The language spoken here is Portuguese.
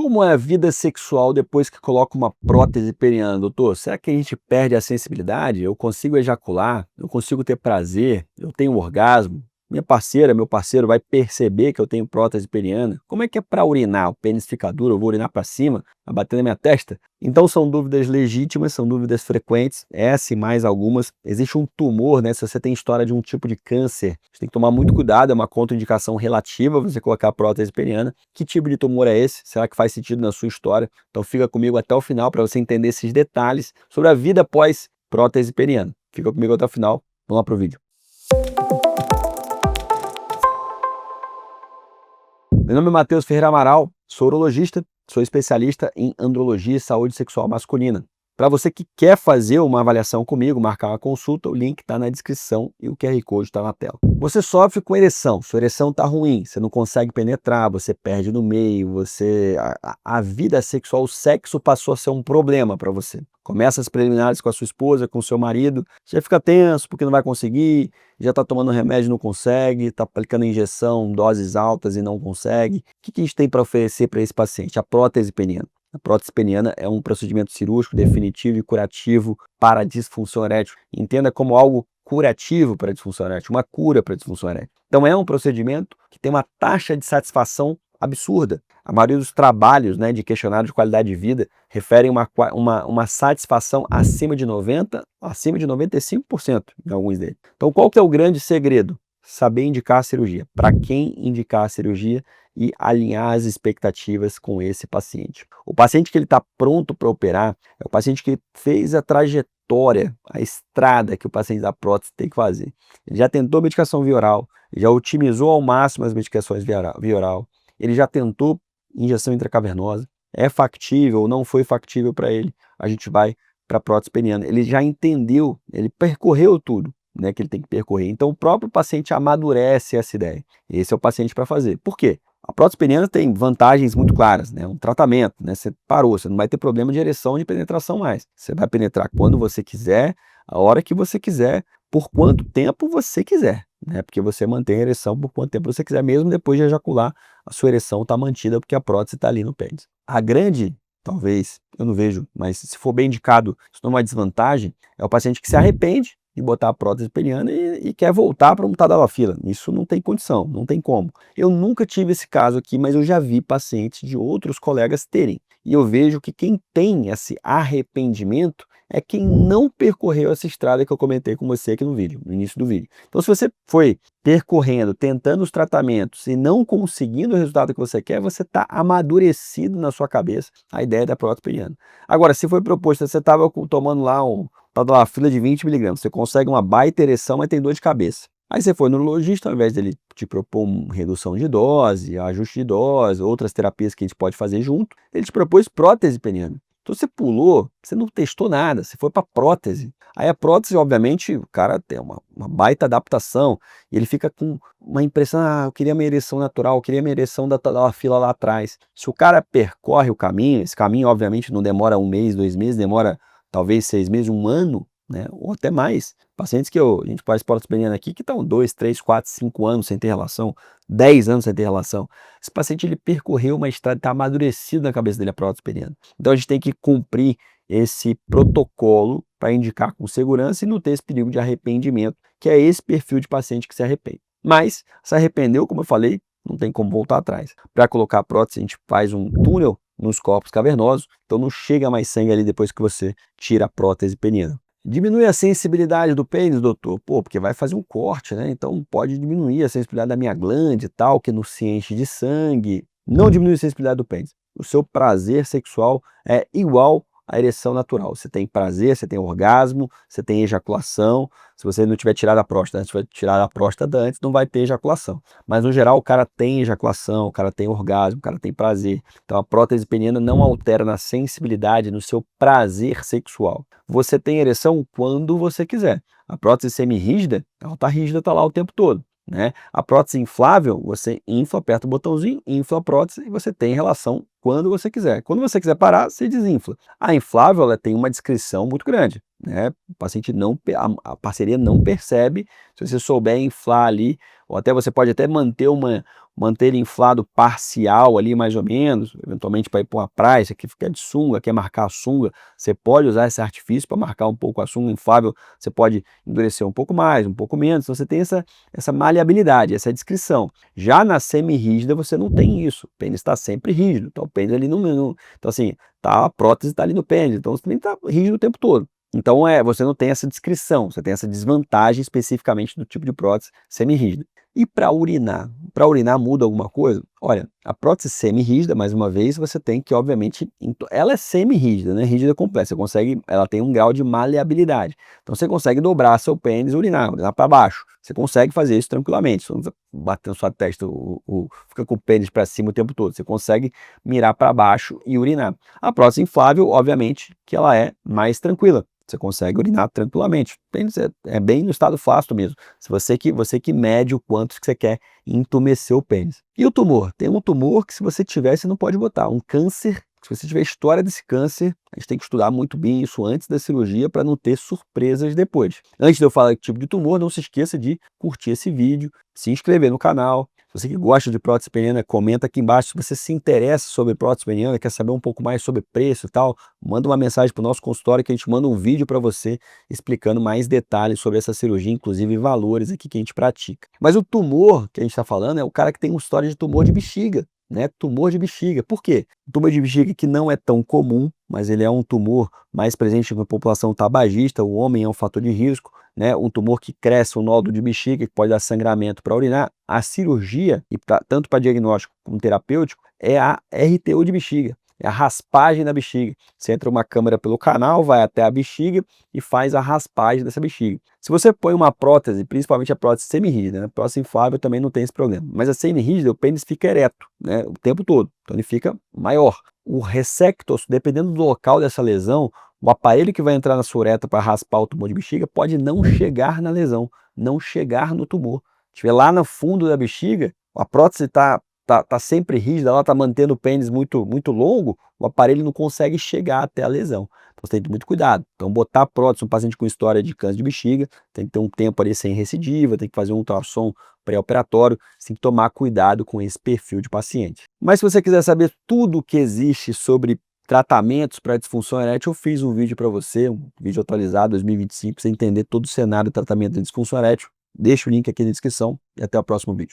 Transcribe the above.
Como é a vida sexual depois que coloca uma prótese peniana, doutor? Será que a gente perde a sensibilidade? Eu consigo ejacular? Eu consigo ter prazer? Eu tenho orgasmo? Minha parceira, meu parceiro vai perceber que eu tenho prótese peniana? Como é que é para urinar? O pênis fica duro, eu vou urinar para cima, vai bater na minha testa? Então são dúvidas legítimas, são dúvidas frequentes, essa e mais algumas. Existe um tumor, né? Se você tem história de um tipo de câncer, você tem que tomar muito cuidado, é uma contraindicação relativa você colocar a prótese peniana. Que tipo de tumor é esse? Será que faz sentido na sua história? Então fica comigo até o final para você entender esses detalhes sobre a vida após prótese peniana. Fica comigo até o final, vamos lá para o vídeo. Meu nome é Matheus Ferreira Amaral, sou urologista, sou especialista em andrologia e saúde sexual masculina. Para você que quer fazer uma avaliação comigo, marcar uma consulta, o link está na descrição e o QR Code está na tela. Você sofre com ereção, sua ereção está ruim, você não consegue penetrar, você perde no meio, a vida sexual, o sexo passou a ser um problema para você. Começa as preliminares com a sua esposa, com o seu marido, você já fica tenso porque não vai conseguir, já está tomando remédio e não consegue, está aplicando injeção, doses altas e não consegue. O que a gente tem para oferecer para esse paciente? A prótese peniana. A prótese peniana é um procedimento cirúrgico definitivo e curativo para a disfunção erétil. Entenda como algo curativo para a disfunção erétil, uma cura para a disfunção erétil. Então é um procedimento que tem uma taxa de satisfação absurda. A maioria dos trabalhos, né, de questionário de qualidade de vida referem uma satisfação acima de 90%, acima de 95% em alguns deles. Então qual que é o grande segredo? Saber indicar a cirurgia. Para quem indicar a cirurgia e alinhar as expectativas com esse paciente. O paciente que ele está pronto para operar é o paciente que fez a trajetória, a estrada que o paciente da prótese tem que fazer. Ele já tentou medicação via oral, já otimizou ao máximo as medicações via oral, ele já tentou injeção intracavernosa, é factível ou não foi factível para ele, a gente vai para a prótese peniana. Ele já entendeu, ele percorreu tudo, né, que ele tem que percorrer. Então o próprio paciente amadurece essa ideia. Esse é o paciente para fazer. Por quê? A prótese peniana tem vantagens muito claras, né? Um tratamento, né? Você parou, você não vai ter problema de ereção ou de penetração mais. Você vai penetrar quando você quiser, a hora que você quiser, por quanto tempo você quiser, né? Porque você mantém a ereção por quanto tempo você quiser, mesmo depois de ejacular, a sua ereção está mantida porque a prótese está ali no pênis. A grande, talvez, eu não vejo, mas se for bem indicado, isso não é uma desvantagem, é o paciente que se arrepende de botar a prótese peniana e quer voltar para um tadalafila. Isso não tem condição, não tem como. Eu nunca tive esse caso aqui, mas eu já vi pacientes de outros colegas terem. E eu vejo que quem tem esse arrependimento é quem não percorreu essa estrada que eu comentei com você aqui no vídeo, no início do vídeo. Então se você foi percorrendo, tentando os tratamentos e não conseguindo o resultado que você quer, você está amadurecido na sua cabeça a ideia da prótese peniana. Agora, se foi proposto, você estava tomando lá uma fila de 20 miligramas, você consegue uma baita ereção, mas tem dor de cabeça. Aí você foi no urologista, ao invés dele te propor uma redução de dose, ajuste de dose, outras terapias que a gente pode fazer junto, ele te propôs prótese peniana. Então você pulou, você não testou nada, você foi para prótese. Aí a prótese, obviamente, o cara tem uma baita adaptação e ele fica com uma impressão, eu queria minha ereção natural, eu queria minha ereção da fila lá atrás. Se o cara percorre o caminho, esse caminho obviamente não demora 1 mês, 2 meses, demora talvez 6 meses, 1 ano, né? Ou até mais. Pacientes que a gente faz prótese peniana aqui que estão 2, 3, 4, 5 anos sem ter relação, 10 anos sem ter relação. Esse paciente ele percorreu uma estrada, está amadurecido na cabeça dele a prótese peniana. Então a gente tem que cumprir esse protocolo para indicar com segurança e não ter esse perigo de arrependimento, que é esse perfil de paciente que se arrepende. Mas se arrependeu, como eu falei, não tem como voltar atrás. Para colocar a prótese, a gente faz um túnel nos corpos cavernosos, então não chega mais sangue ali depois que você tira a prótese peniana. Diminui a sensibilidade do pênis, doutor? Pô, porque vai fazer um corte, né? Então pode diminuir a sensibilidade da minha glande e tal, que não se enche de sangue. Não diminui a sensibilidade do pênis. O seu prazer sexual é igual à ereção natural. Você tem prazer, você tem orgasmo, você tem ejaculação. Se você não tiver tirado a próstata, se tiver tirado a próstata antes, não vai ter ejaculação. Mas no geral o cara tem ejaculação, o cara tem orgasmo, o cara tem prazer. Então a prótese peniana não altera na sensibilidade, no seu prazer sexual. Você tem ereção quando você quiser. A prótese semirrígida, ela está rígida, está lá o tempo todo, né? A prótese inflável, você infla, aperta o botãozinho, infla a prótese e você tem relação quando você quiser. Quando você quiser parar, você desinfla. A inflável ela tem uma discrição muito grande. né? O paciente não, a parceria não percebe. Se você souber inflar ali, ou até você pode até manter ele inflado parcial ali, mais ou menos, eventualmente para ir para uma praia, você quer de sunga, quer marcar a sunga, você pode usar esse artifício para marcar um pouco a sunga inflável, você pode endurecer um pouco mais, um pouco menos, então você tem essa maleabilidade, essa discrição. Já na semi-rígida você não tem isso, o pênis está sempre rígido, então o pênis ali então assim, a prótese está ali no pênis, então você também está rígido o tempo todo. Então você não tem essa discrição, você tem essa desvantagem especificamente do tipo de prótese semi-rígida. E para urinar? Para urinar muda alguma coisa? Olha, a prótese semi-rígida, mais uma vez, você tem que, obviamente, ela é semi-rígida, né? Rígida completa, você consegue, ela tem um grau de maleabilidade. Então você consegue dobrar seu pênis e urinar para baixo. Você consegue fazer isso tranquilamente, você não precisa bater na sua testa, fica com o pênis para cima o tempo todo. Você consegue mirar para baixo e urinar. A prótese inflável, obviamente, que ela é mais tranquila. Você consegue urinar tranquilamente. É bem no estado fácil mesmo. Se você que mede o quanto que você quer entumecer o pênis. E o tumor? Tem um tumor que se você tiver, você não pode botar. Um câncer, se você tiver história desse câncer, a gente tem que estudar muito bem isso antes da cirurgia para não ter surpresas depois. Antes de eu falar que tipo de tumor, não se esqueça de curtir esse vídeo, se inscrever no canal. Se você que gosta de prótese peniana, comenta aqui embaixo. Se você se interessa sobre prótese peniana, quer saber um pouco mais sobre preço e tal, manda uma mensagem para o nosso consultório que a gente manda um vídeo para você explicando mais detalhes sobre essa cirurgia, inclusive valores aqui que a gente pratica. Mas o tumor que a gente está falando é o cara que tem uma história de tumor de bexiga, né? Tumor de bexiga. Por quê? O tumor de bexiga que não é tão comum, mas ele é um tumor mais presente na população tabagista, o homem é um fator de risco, né? Um tumor que cresce, um nódulo de bexiga, que pode dar sangramento para urinar. A cirurgia, e tanto para diagnóstico como terapêutico, é a RTU de bexiga. É a raspagem da bexiga. Você entra uma câmera pelo canal, vai até a bexiga e faz a raspagem dessa bexiga. Se você põe uma prótese, principalmente a prótese semi-rígida, né? A prótese inflável também não tem esse problema. Mas a semi-rígida, o pênis fica ereto, né? O tempo todo. Então ele fica maior. O ressectos, dependendo do local dessa lesão, o aparelho que vai entrar na sua uretra para raspar o tumor de bexiga pode não chegar na lesão, não chegar no tumor. Se estiver lá no fundo da bexiga, a prótese está sempre rígida, ela está mantendo o pênis muito longo, o aparelho não consegue chegar até a lesão. Então você tem que ter muito cuidado. Então botar prótese, um paciente com história de câncer de bexiga, tem que ter um tempo ali sem recidiva, tem que fazer um ultrassom pré-operatório, você tem que tomar cuidado com esse perfil de paciente. Mas se você quiser saber tudo o que existe sobre tratamentos para disfunção erétil, eu fiz um vídeo para você, um vídeo atualizado 2025, para você entender todo o cenário de tratamento de disfunção erétil. Deixa o link aqui na descrição e até o próximo vídeo.